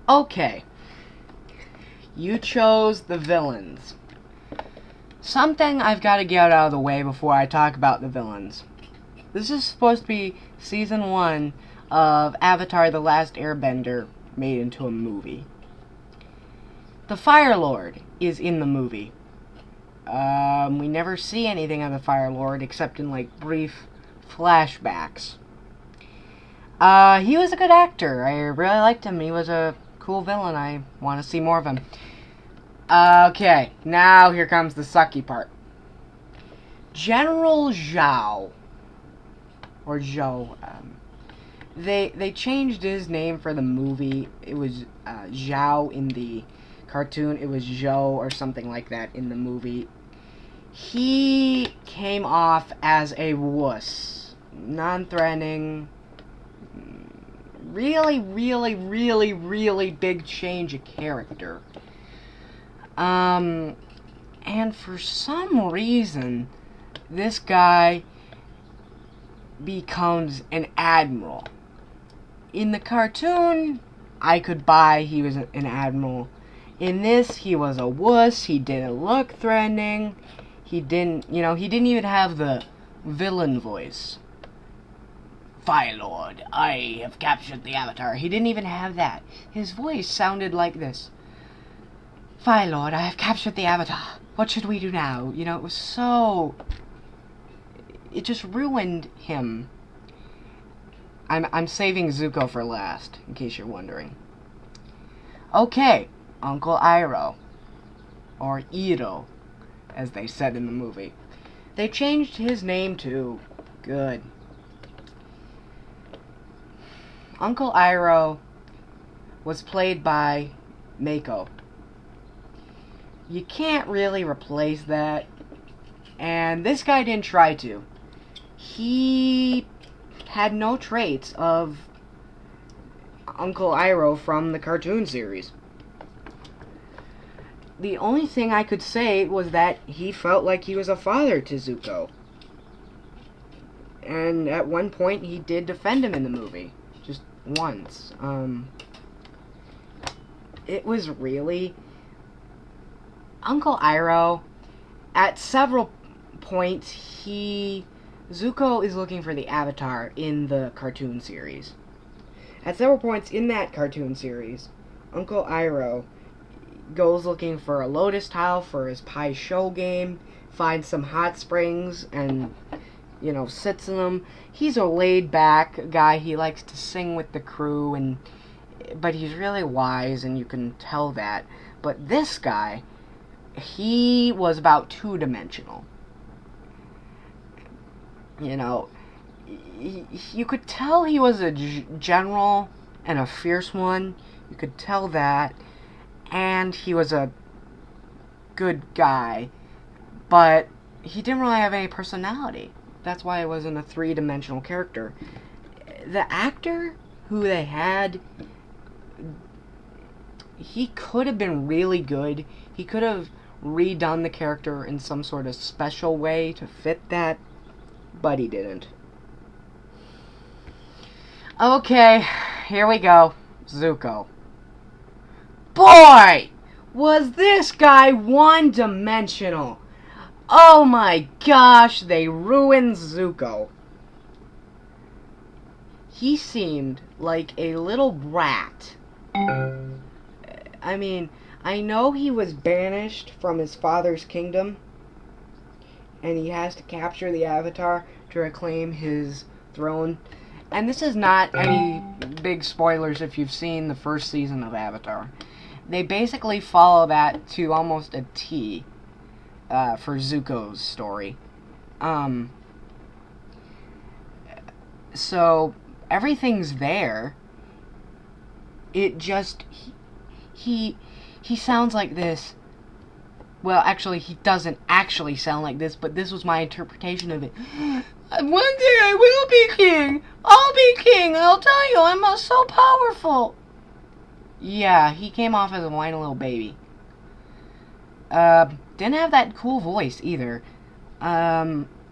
Okay, you chose the villains. Something I've got to get out of the way before I talk about the villains. This is supposed to be Season 1 of Avatar The Last Airbender made into a movie. The Fire Lord is in the movie. We never see anything of the Fire Lord except in, like, brief flashbacks. He was a good actor. I really liked him. He was a cool villain. I want to see more of him. Okay, now here comes the sucky part. General Zhao, or Zhou, they changed his name for the movie. It was Zhao in the cartoon. It was Zhou or something like that in the movie. He came off as a wuss. Non-threatening. Really, really, really, really big change of character. And for some reason, this guy becomes an admiral. In the cartoon, I could buy he was an admiral. In this, he was a wuss. He didn't look threatening. He didn't even have the villain voice. Fire Lord, I have captured the Avatar. He didn't even have that. His voice sounded like this. Fire Lord, I have captured the Avatar. What should we do now? It was so... It just ruined him. I'm saving Zuko for last, in case you're wondering. Okay, Uncle Iroh. Or Iroh, as they said in the movie. They changed his name to... Good. Uncle Iroh was played by Mako. You can't really replace that. And this guy didn't try to. He had no traits of Uncle Iroh from the cartoon series. The only thing I could say was that he felt like he was a father to Zuko. And at one point he did defend him in the movie. Just once. It was really... Uncle Iroh, at several points, Zuko is looking for the Avatar in the cartoon series. At several points in that cartoon series, Uncle Iroh goes looking for a lotus tile for his Pai Sho game, finds some hot springs, and, sits in them. He's a laid-back guy. He likes to sing with the crew, but he's really wise, and you can tell that. But this guy... he was about two-dimensional. You could tell he was a general and a fierce one. You could tell that. And he was a good guy. But he didn't really have any personality. That's why he wasn't a three-dimensional character. The actor who they had... he could have been really good. He could have redone the character in some sort of special way to fit that, but he didn't. Okay, here we go. Zuko. Boy! Was this guy one-dimensional! Oh my gosh, they ruined Zuko. He seemed like a little brat. I mean... I know he was banished from his father's kingdom, and he has to capture the Avatar to reclaim his throne. And this is not any big spoilers if you've seen the first season of Avatar. They basically follow that to almost a T for Zuko's story. So, everything's there. It just... He sounds like this. Well, actually, he doesn't actually sound like this, but this was my interpretation of it. One day I will be king. I'll be king. I'll tell you, I'm so powerful. Yeah, he came off as a whiny little baby. Didn't have that cool voice either.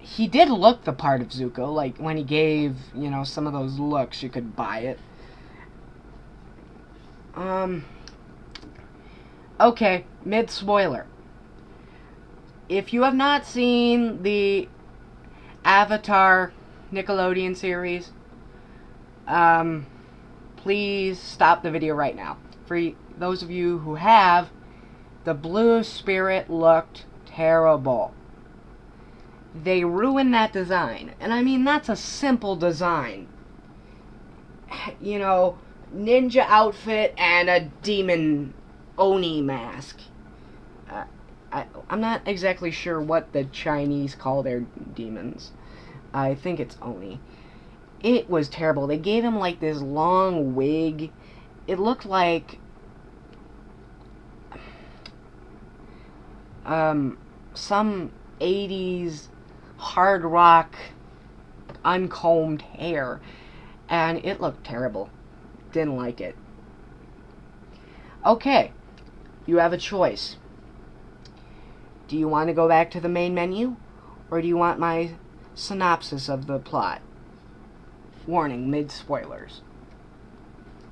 He did look the part of Zuko. Like, when he gave, some of those looks, you could buy it. Okay, mid-spoiler. If you have not seen the Avatar Nickelodeon series, please stop the video right now. For those of you who have, the blue spirit looked terrible. They ruined that design. And I mean, that's a simple design. You know, ninja outfit and a demon Oni mask. I'm not exactly sure what the Chinese call their demons. I think it's Oni. It was terrible. They gave him like this long wig. It looked like some 80s hard rock uncombed hair, and it looked terrible. Didn't like it. Okay, you have a choice. Do you want to go back to the main menu, or do you want my synopsis of the plot? Warning, mid-spoilers.